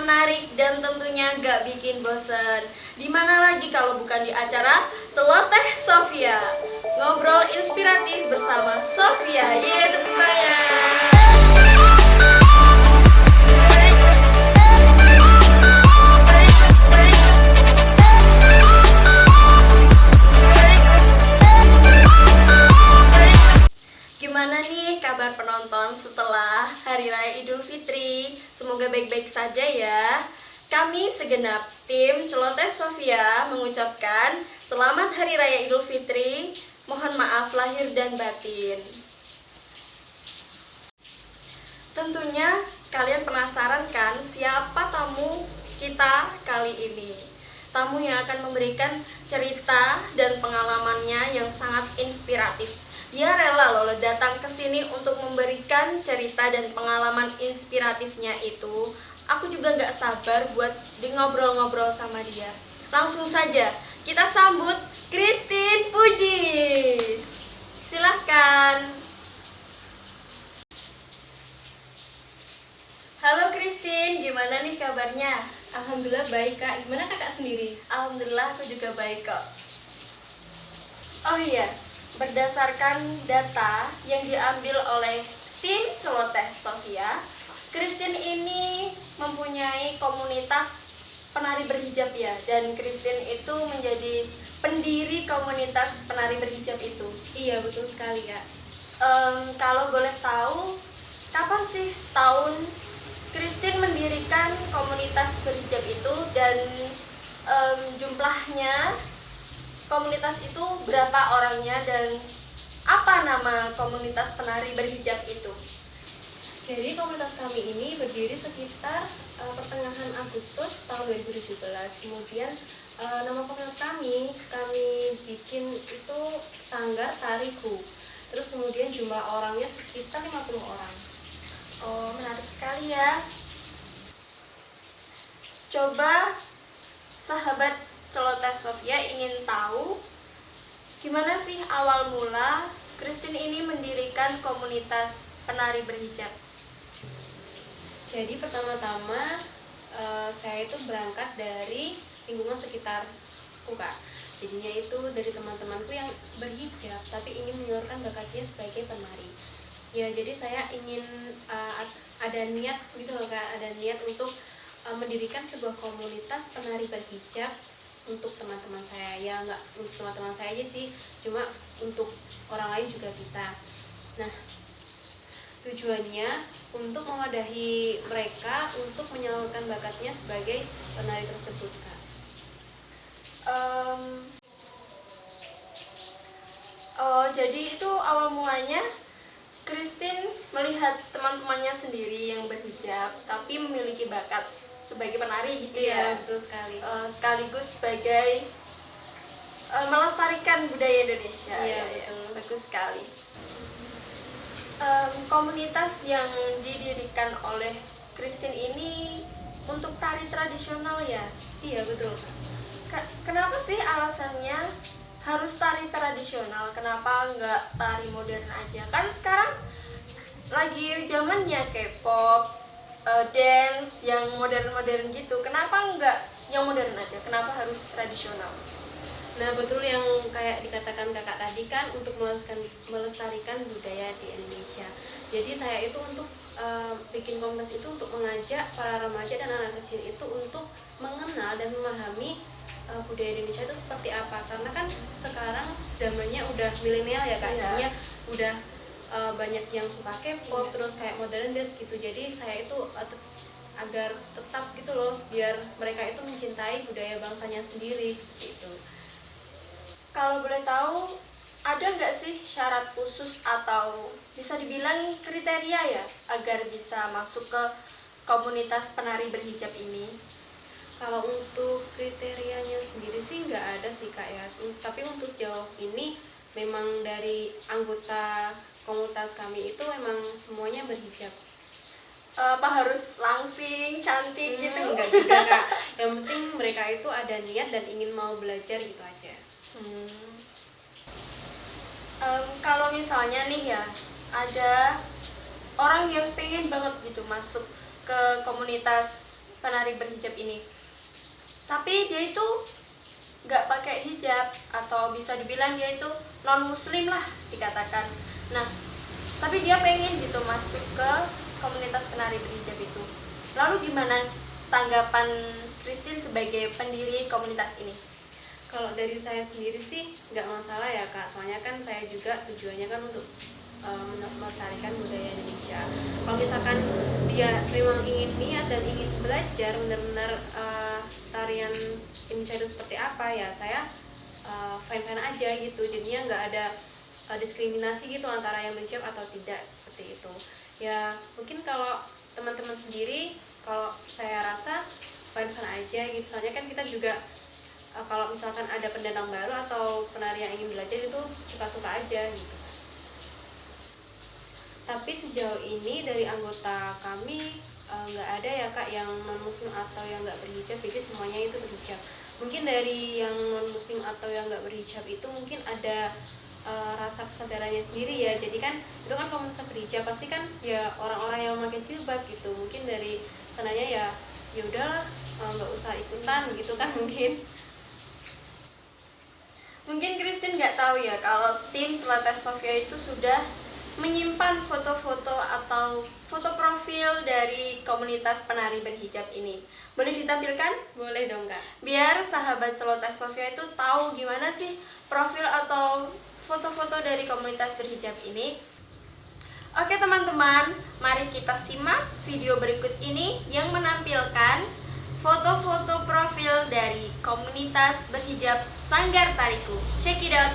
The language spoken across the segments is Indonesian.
menarik, dan tentunya gak bikin bosen. Dimana lagi kalau bukan di acara Celoteh Sofia. Ngobrol inspiratif bersama Sofia. Yeay, tepuk tangan. Gimana nih kabar penonton setelah Hari Raya Idul Fitri? Semoga baik-baik saja ya. Kami segenap tim Celoteh Sofia mengucapkan Selamat Hari Raya Idul Fitri. Mohon maaf lahir dan batin. Tentunya kalian penasaran kan siapa tamu kita kali ini? Tamu yang akan memberikan cerita dan pengalamannya yang sangat inspiratif. Dia rela loh datang ke sini untuk memberikan cerita dan pengalaman inspiratifnya itu. Aku juga gak sabar buat ngobrol-ngobrol sama dia. Langsung saja kita sambut Christine Puji. Silahkan. Halo Christine, gimana nih kabarnya? Alhamdulillah baik kak, gimana kakak sendiri? Alhamdulillah aku juga baik kok. Oh iya, berdasarkan data yang diambil oleh tim Celoteh Sofia, Christine ini mempunyai komunitas penari berhijab ya, dan Christine itu menjadi pendiri komunitas penari berhijab itu. Iya betul sekali kak. Kalau boleh tahu, kapan sih tahun Christine mendirikan komunitas berhijab itu, dan jumlahnya komunitas itu berapa orangnya, dan apa nama komunitas penari berhijab itu? Jadi komunitas kami ini berdiri sekitar pertengahan Agustus tahun 2017. Kemudian nama komunitas kami bikin itu Sanggar Tariku. Terus kemudian jumlah orangnya sekitar 50 orang. Oh, menarik sekali ya. Coba sahabat Celoteh Sofia ingin tahu gimana sih awal mula Christine ini mendirikan komunitas penari berhijab? Jadi pertama-tama saya itu berangkat dari lingkungan sekitarku kak. Jadinya itu dari teman-temanku yang berhijab tapi ingin menyalurkan bakatnya sebagai penari. Ya jadi saya ingin ada niat gitu loh kak, ada niat untuk mendirikan sebuah komunitas penari berhijab untuk teman-teman saya. Ya nggak untuk teman-teman saya aja sih, cuma untuk orang lain juga bisa. Nah tujuannya untuk mewadahi mereka untuk menyalurkan bakatnya sebagai penari tersebut kak. Oh, jadi itu awal mulanya Christine melihat teman-temannya sendiri yang berhijab tapi memiliki bakat sebagai penari gitu ya. Iya betul sekali. Sekaligus sebagai melestarikan budaya Indonesia. Iya, ya. betul. Bagus sekali. Komunitas yang didirikan oleh Christine ini untuk tari tradisional ya? Iya betul. Kenapa sih alasannya harus tari tradisional? Kenapa nggak tari modern aja? Kan sekarang lagi zamannya K-pop, dance yang modern-modern gitu. Kenapa nggak yang modern aja? Kenapa harus tradisional? Nah betul yang kayak dikatakan kakak tadi kan, untuk melestarikan budaya di Indonesia. Jadi saya itu untuk bikin komunitas itu untuk mengajak para remaja dan anak kecil itu untuk mengenal dan memahami budaya Indonesia itu seperti apa. Karena kan sekarang zamannya udah milenial ya kak, jadinya udah banyak yang suka K-pop, terus kayak modern dance gitu. Jadi saya itu agar tetap gitu loh, biar mereka itu mencintai budaya bangsanya sendiri seperti itu. Kalau boleh tahu, ada nggak sih syarat khusus atau bisa dibilang kriteria ya agar bisa masuk ke komunitas penari berhijab ini? Kalau untuk kriterianya sendiri sih nggak ada sih kak ya. Tapi untuk sejauh ini memang dari anggota komunitas kami itu memang semuanya berhijab. Apa harus langsing, cantik gitu? Enggak juga kak. Yang penting mereka itu ada niat dan ingin mau belajar gitu aja. Kalau misalnya nih ya, ada orang yang pengen banget gitu masuk ke komunitas penari berhijab ini. Tapi dia itu nggak pakai hijab, atau bisa dibilang dia itu non muslim lah dikatakan. Nah, tapi dia pengen gitu masuk ke komunitas penari berhijab itu. Lalu gimana tanggapan Christine sebagai pendiri komunitas ini? Kalau dari saya sendiri sih nggak masalah ya Kak, soalnya kan saya juga tujuannya kan untuk melestarikan budaya Indonesia. Kalau misalkan dia memang ingin niat dan ingin belajar benar-benar tarian Indonesia itu seperti apa, ya saya fine-fine aja gitu. Jadinya nggak ada diskriminasi gitu antara yang berhijab atau tidak, seperti itu. Ya mungkin kalau teman-teman sendiri, kalau saya rasa fine-fine aja gitu. Soalnya kan kita juga kalau misalkan ada pendatang baru atau penari yang ingin belajar itu suka-suka aja gitu. Tapi sejauh ini dari anggota kami nggak ada ya Kak yang non muslim atau yang nggak berhijab, jadi semuanya itu berhijab. Mungkin dari yang non muslim atau yang nggak berhijab itu mungkin ada rasa kesadarannya sendiri ya. Jadi kan itu kan komunitas berhijab pasti kan ya orang-orang yang memakai jilbab gitu. Mungkin dari sananya ya udahlah nggak usah ikutan gitu kan mungkin. Mungkin Christine nggak tahu ya kalau tim Celoteh Sofia itu sudah menyimpan foto-foto atau foto profil dari komunitas penari berhijab ini. Boleh ditampilkan? Boleh dong Kak. Biar sahabat Celoteh Sofia itu tahu gimana sih profil atau foto-foto dari komunitas berhijab ini. Oke teman-teman, mari kita simak video berikut ini yang menampilkan foto-foto profil dari komunitas berhijab Sanggar Tariku. Check it out!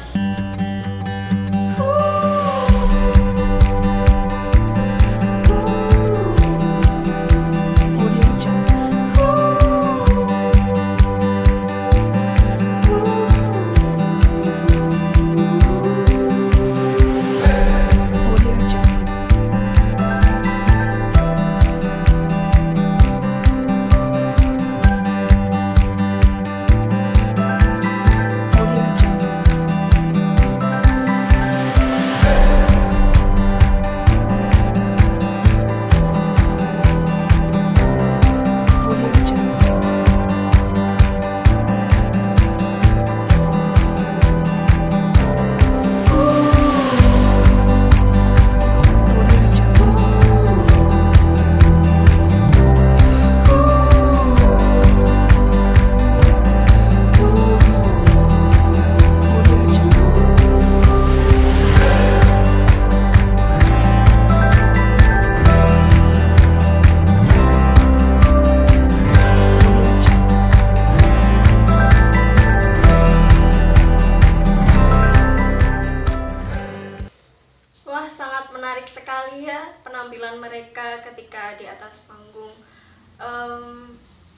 Wah, sangat menarik sekali ya penampilan mereka ketika di atas panggung.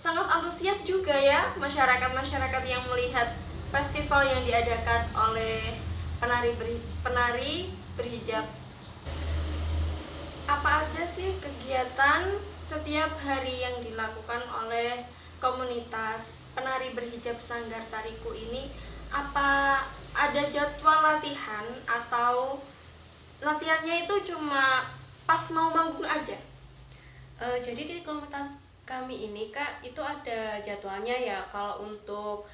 Sangat antusias juga ya masyarakat-masyarakat yang melihat festival yang diadakan oleh penari berhijab. Apa aja sih kegiatan setiap hari yang dilakukan oleh komunitas penari berhijab Sanggar Tariku ini? Apa ada jadwal latihan atau latihannya itu cuma pas mau manggung aja? Jadi di komunitas kami ini Kak itu ada jadwalnya ya. Kalau untuk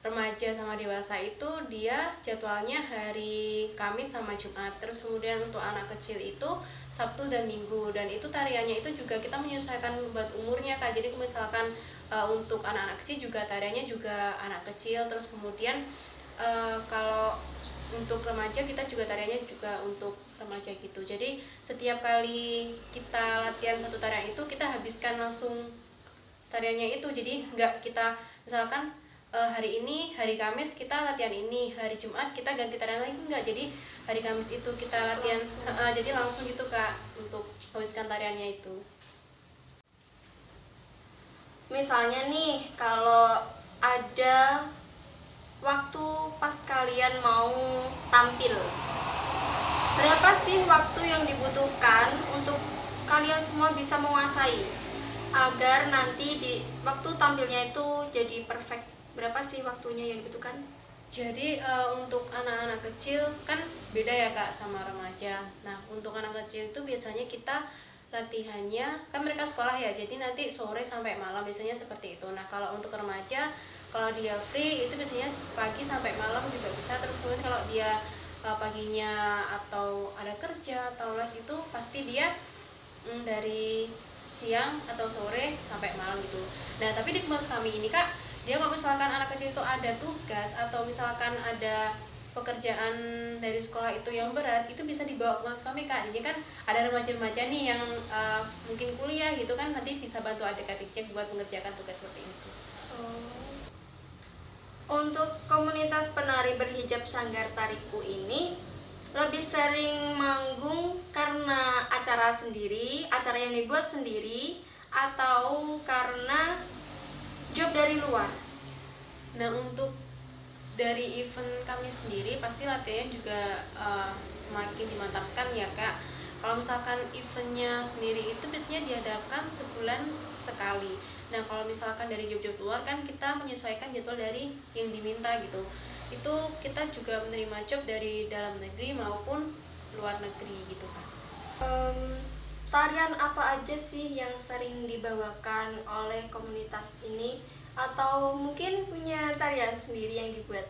remaja sama dewasa itu dia jadwalnya hari Kamis sama Jumat. Terus kemudian untuk anak kecil itu Sabtu dan Minggu. Dan itu tariannya itu juga kita menyesuaikan buat umurnya Kak. Jadi misalkan untuk anak-anak kecil juga tariannya juga anak kecil. Terus kemudian kalau untuk remaja kita juga tariannya juga untuk remaja gitu. Jadi setiap kali kita latihan satu tarian itu kita habiskan langsung tariannya itu. Jadi nggak kita misalkan hari ini hari Kamis kita latihan ini, hari Jumat kita ganti tarian lagi, enggak. Jadi hari Kamis itu kita latihan jadi langsung gitu Kak untuk habiskan tariannya itu. Misalnya nih kalau ada waktu pas kalian mau tampil, berapa sih waktu yang dibutuhkan untuk kalian semua bisa menguasai agar nanti di waktu tampilnya itu jadi perfect? Berapa sih waktunya yang dibutuhkan? Jadi untuk anak-anak kecil kan beda ya Kak sama remaja. Nah untuk anak kecil itu biasanya kita latihannya kan mereka sekolah ya, jadi nanti sore sampai malam biasanya seperti itu. Nah kalau untuk remaja, kalau dia free itu biasanya pagi sampai malam juga bisa. Terus kemudian kalau dia paginya atau ada kerja atau les itu pasti dia dari siang atau sore sampai malam gitu. Nah tapi di kelas kami ini Kak, dia kalau misalkan anak kecil itu ada tugas atau misalkan ada pekerjaan dari sekolah itu yang berat, itu bisa dibawa ke kelas kami Kak. Jadi kan ada remaja-remaja nih yang mungkin kuliah gitu kan, nanti bisa bantu adik-adiknya buat mengerjakan tugas seperti itu. Untuk komunitas penari berhijab Sanggar Tariku ini lebih sering manggung karena acara sendiri, acara yang dibuat sendiri, atau karena job dari luar. Nah untuk dari event kami sendiri pasti latihannya juga semakin dimantapkan ya Kak. Kalau misalkan eventnya sendiri itu biasanya diadakan sebulan sekali. Nah kalau misalkan dari job-job luar kan kita menyesuaikan jadwal dari yang diminta gitu. Itu kita juga menerima job dari dalam negeri maupun luar negeri gitu Kak. Tarian apa aja sih yang sering dibawakan oleh komunitas ini? Atau mungkin punya tarian sendiri yang dibuat?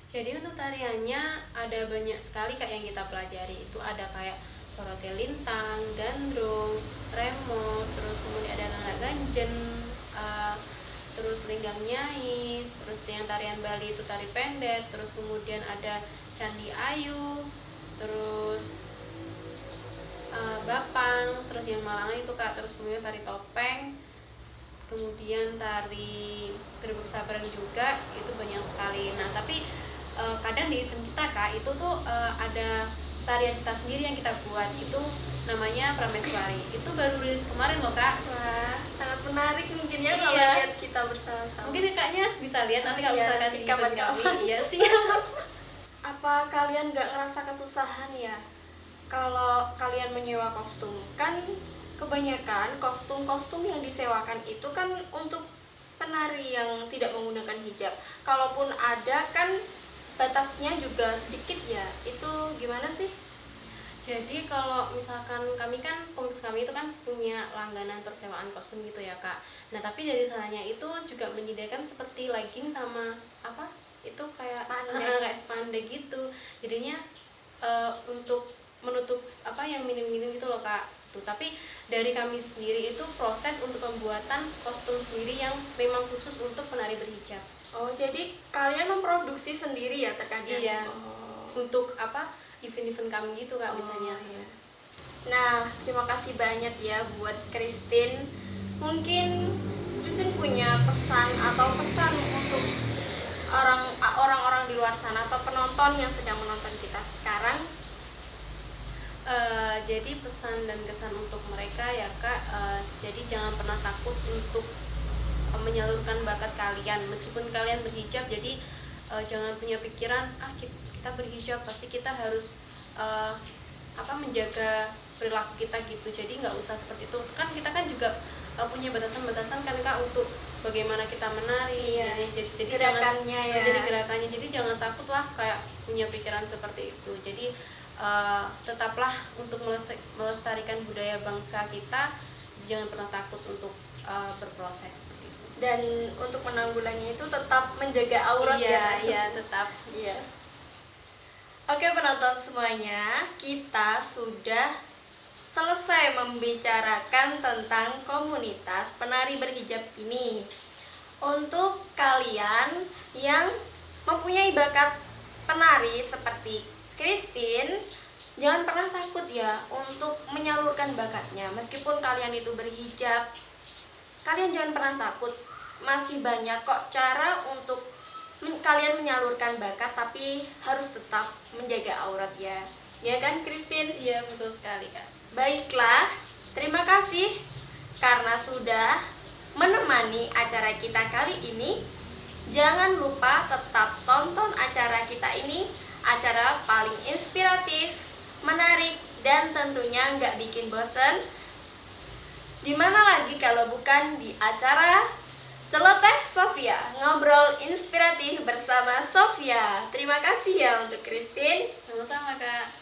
Jadi untuk tariannya ada banyak sekali Kak yang kita pelajari. Itu ada kayak sorote lintang, gandrung, remo, terus kemudian ada nana ganjen, terus linggang nyai, terus yang tarian Bali itu tari pendet, terus kemudian ada candi ayu, terus bapang, terus yang Malangan itu Kak, terus kemudian tari topeng, kemudian tari gerbek sabaran juga, itu banyak sekali. Nah tapi kadang di event kita Kak itu tuh ada tarian kita sendiri yang kita buat, itu namanya Prameswari. Itu baru rilis kemarin loh Kak. Wah, sangat menarik mungkin ya kalau Iya. lihat kita bersama-sama. Mungkin Kaknya bisa lihat nanti kalau Iya, misalkan nanti di event kapan-kapan. kami. Iya siap. Apa kalian nggak ngerasa kesusahan ya kalau kalian menyewa kostum? Kan kebanyakan kostum-kostum yang disewakan itu kan untuk penari yang tidak menggunakan hijab. Kalaupun ada kan batasnya juga sedikit ya. Itu gimana sih? Jadi kalau misalkan kami kan, komunitas kami itu kan punya langganan persewaan kostum gitu ya Kak. Nah tapi dari sananya itu juga menyediakan seperti legging sama apa? Itu kayak kayak spandek gitu. Jadinya untuk menutup apa yang minim-minim gitu loh Kak. Tuh, tapi dari kami sendiri itu proses untuk pembuatan kostum sendiri yang memang khusus untuk penari berhijab. Oh, jadi kalian memproduksi sendiri ya terkadang? Iya. Oh. Untuk apa? Event-event kami gitu Kak misalnya. Iya. Nah, terima kasih banyak ya buat Christine. Mungkin Christine punya pesan untuk orang-orang di luar sana atau penonton yang sedang menonton kita sekarang. Jadi pesan dan kesan untuk mereka ya Kak, jadi jangan pernah takut untuk menyalurkan bakat kalian meskipun kalian berhijab. Jadi jangan punya pikiran kita berhijab pasti kita harus menjaga perilaku kita gitu. Jadi nggak usah seperti itu, kan kita kan juga punya batasan-batasan kan Kak untuk bagaimana kita menari. Iya. Jadi Gerakannya jangan, ya. jadi gerakannya, jadi jangan takut lah kayak punya pikiran seperti itu. Jadi tetaplah untuk melestarikan budaya bangsa kita, jangan pernah takut untuk berproses gitu. Dan untuk menanggulangi itu tetap menjaga aurat ya. Iya tetap. Iya. Oke penonton semuanya, kita sudah selesai membicarakan tentang komunitas penari berhijab ini. Untuk kalian yang mempunyai bakat penari seperti Christine, jangan pernah takut ya untuk menyalurkan bakatnya. Meskipun kalian itu berhijab, kalian jangan pernah takut. Masih banyak kok cara untuk kalian menyalurkan bakat, tapi harus tetap menjaga aurat ya. Ya kan Christine? Iya betul sekali Kak. Baiklah, terima kasih karena sudah menemani acara kita kali ini. Jangan lupa tetap tonton acara kita ini, acara paling inspiratif, menarik, dan tentunya nggak bikin bosen. Dimana lagi kalau bukan di acara Celoteh Sofia, ngobrol inspiratif bersama Sofia. Terima kasih ya untuk Christine. Sama-sama Kak.